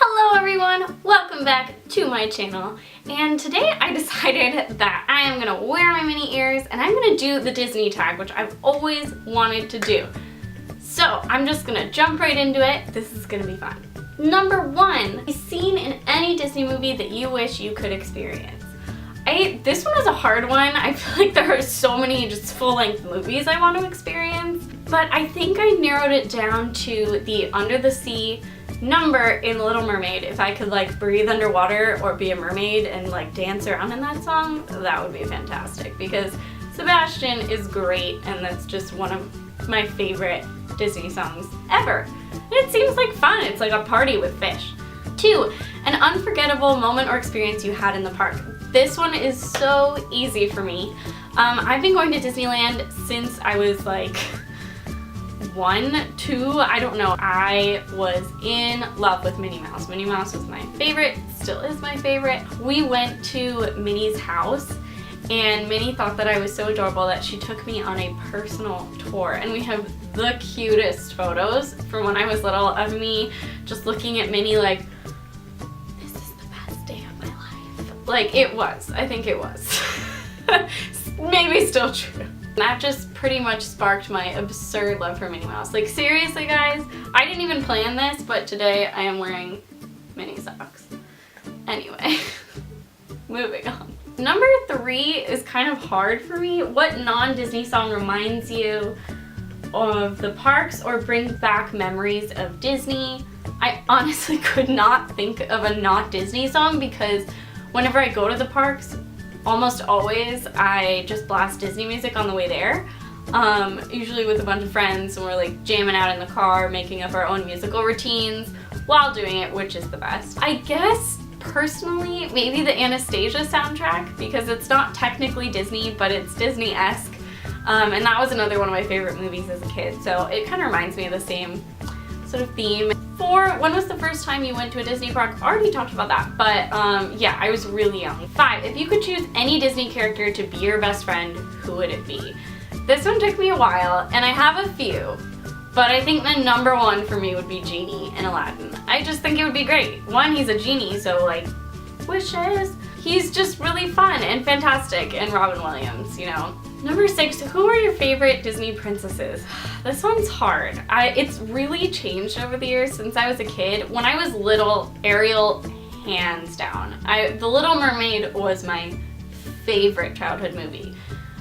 Hello everyone, welcome back to my channel, and today I decided that I am going to wear my mini ears and I'm going to do the Disney tag, which I've always wanted to do. So I'm just going to jump right into it. This is going to be fun. Number 1, a scene in any Disney movie that you wish you could experience. This one is a hard one. I feel like there are so many just full-length movies I want to experience, but I think I narrowed it down to the Under the Sea number in The Little Mermaid. If I could like breathe underwater or be a mermaid and like dance around in that song, that would be fantastic because Sebastian is great and that's just one of my favorite Disney songs ever. And it seems like fun. It's like a party with fish. 2, an unforgettable moment or experience you had in the park. This one is so easy for me. I've been going to Disneyland since I was like 1, 2, I don't know. I was in love with Minnie Mouse. Minnie Mouse was my favorite, still is my favorite. We went to Minnie's house and Minnie thought that I was so adorable that she took me on a personal tour, and we have the cutest photos from when I was little of me just looking at Minnie like, this is the best day of my life. Like it was, I think it was. Maybe still true. That just pretty much sparked my absurd love for Minnie Mouse. Like seriously guys, I didn't even plan this, but today I am wearing Minnie socks. Anyway, moving on. Number 3 is kind of hard for me. What non-Disney song reminds you of the parks or brings back memories of Disney? I honestly could not think of a not Disney song because whenever I go to the parks, almost always I just blast Disney music on the way there, usually with a bunch of friends, and we're like jamming out in the car, making up our own musical routines while doing it, which is the best. I guess personally maybe the Anastasia soundtrack, because it's not technically Disney but it's Disney-esque, and that was another one of my favorite movies as a kid, so it kind of reminds me of the same sort of theme. 4, when was the first time you went to a Disney park? Already talked about that, but yeah, I was really young. 5, if you could choose any Disney character to be your best friend, who would it be? This one took me a while, and I have a few, but I think the number 1 for me would be Genie in Aladdin. I just think it would be great. 1, he's a genie, so like, wishes. He's just really fun and fantastic, and Robin Williams, you know. Number 6, who are your favorite Disney princesses? This one's hard. It's really changed over the years since I was a kid. When I was little, Ariel, hands down. The Little Mermaid was my favorite childhood movie.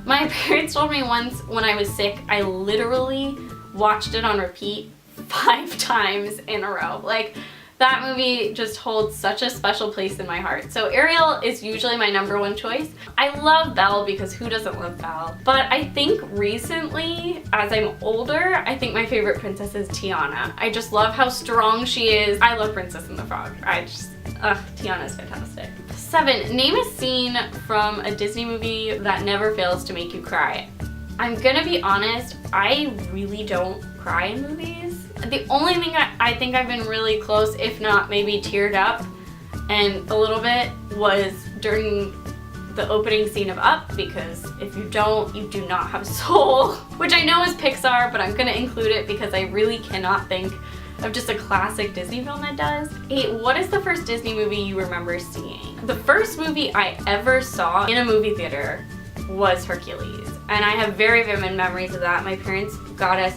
My parents told me once when I was sick, I literally watched it on repeat 5 times in a row. Like, that movie just holds such a special place in my heart. So Ariel is usually my number 1 choice. I love Belle because who doesn't love Belle? But I think recently, as I'm older, I think my favorite princess is Tiana. I just love how strong she is. I love Princess and the Frog. Tiana is fantastic. 7, name a scene from a Disney movie that never fails to make you cry. I'm gonna be honest, I really don't cry in movies. The only thing I think I've been really close, if not maybe teared up and a little bit, was during the opening scene of Up, because if you don't, you do not have a soul. Which I know is Pixar, but I'm gonna include it because I really cannot think of just a classic Disney film that does. 8, what is the first Disney movie you remember seeing? The first movie I ever saw in a movie theater was Hercules, and I have very vivid memories of that. My parents got us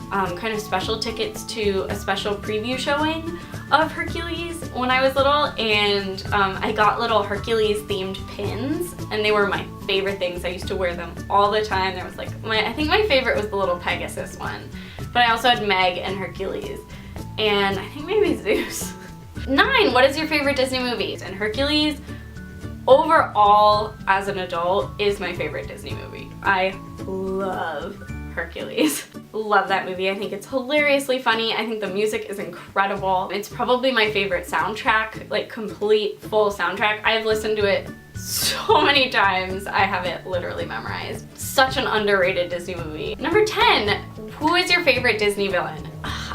kind of special tickets to a special preview showing of Hercules when I was little, and I got little Hercules themed pins, and they were my favorite things. I used to wear them all the time. There was like, I think my favorite was the little Pegasus one, but I also had Meg and Hercules, and I think maybe Zeus. 9, what is your favorite Disney movie? And Hercules, overall, as an adult, is my favorite Disney movie. I love Hercules. Love that movie. I think it's hilariously funny. I think the music is incredible. It's probably my favorite soundtrack, like complete full soundtrack. I've listened to it so many times. I have it literally memorized. Such an underrated Disney movie. Number 10, who is your favorite Disney villain?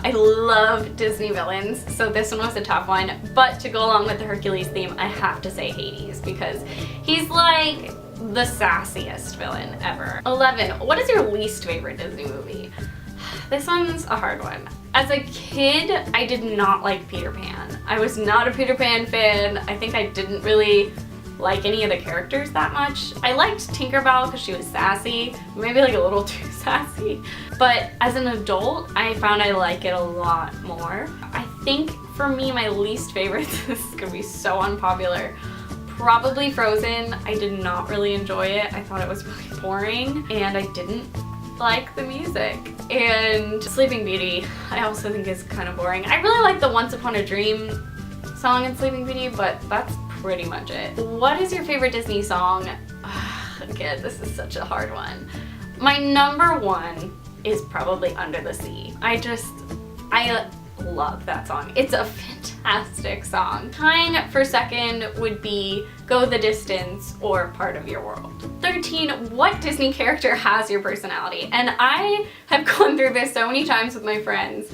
I love Disney villains, so this one was a tough one, but to go along with the Hercules theme, I have to say Hades, because he's like the sassiest villain ever. 11, what is your least favorite Disney movie? This one's a hard one. As a kid, I did not like Peter Pan. I was not a Peter Pan fan. I think I didn't really like any of the characters that much. I liked Tinkerbell because she was sassy, maybe like a little too sassy. But as an adult, I found I like it a lot more. I think for me, my least favorite, this is gonna be so unpopular, probably Frozen. I did not really enjoy it. I thought it was really boring and I didn't like the music. And Sleeping Beauty, I also think is kind of boring. I really like the Once Upon a Dream song in Sleeping Beauty, but that's pretty much it. What is your favorite Disney song? Again, this is such a hard one. My number one is probably Under the Sea. I love that song. It's a fantastic song. Tying for second would be Go the Distance or Part of Your World. 13, what Disney character has your personality? And I have gone through this so many times with my friends,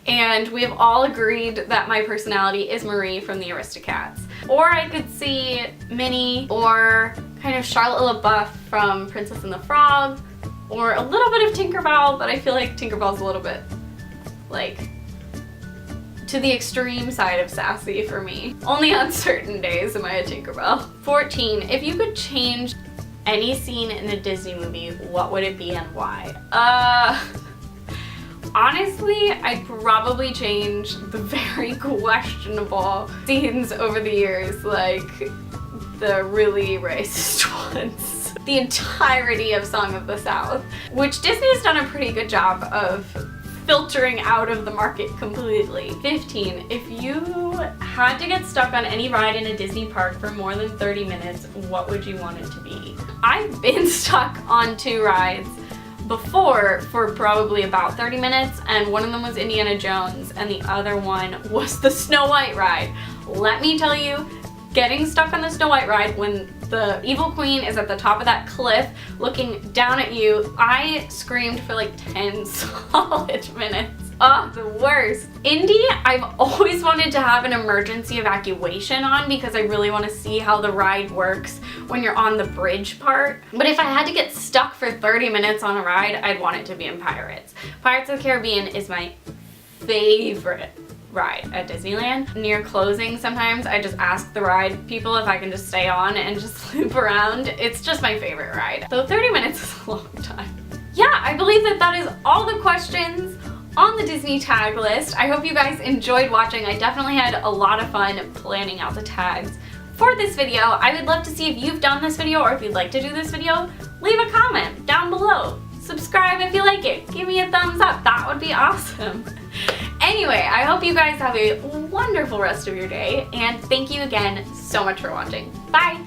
and we have all agreed that my personality is Marie from the Aristocats. Or I could see Minnie, or kind of Charlotte LaBeouf from Princess and the Frog, or a little bit of Tinkerbell, but I feel like Tinkerbell's a little bit, like, to the extreme side of sassy for me. Only on certain days am I a Tinkerbell. 14, if you could change any scene in a Disney movie, what would it be and why? Honestly, I'd probably change the very questionable scenes over the years, like the really racist ones. The entirety of Song of the South, which Disney's done a pretty good job of filtering out of the market completely. 15, if you had to get stuck on any ride in a Disney park for more than 30 minutes, what would you want it to be? I've been stuck on 2 rides before for probably about 30 minutes, and one of them was Indiana Jones and the other one was the Snow White ride. Let me tell you, getting stuck on the Snow White ride when the evil queen is at the top of that cliff looking down at you, I screamed for like 10 solid minutes. Oh, the worst. Indy, I've always wanted to have an emergency evacuation on because I really want to see how the ride works when you're on the bridge part. But if I had to get stuck for 30 minutes on a ride, I'd want it to be in Pirates. Pirates of the Caribbean is my favorite ride at Disneyland. Near closing, sometimes I just ask the ride people if I can just stay on and just loop around. It's just my favorite ride. So 30 minutes is a long time. Yeah, I believe that is all the questions on the Disney tag list. I hope you guys enjoyed watching. I definitely had a lot of fun planning out the tags for this video. I would love to see if you've done this video or if you'd like to do this video. Leave a comment down below. Subscribe if you like it. Give me a thumbs up. That would be awesome. Anyway, I hope you guys have a wonderful rest of your day, and thank you again so much for watching. Bye!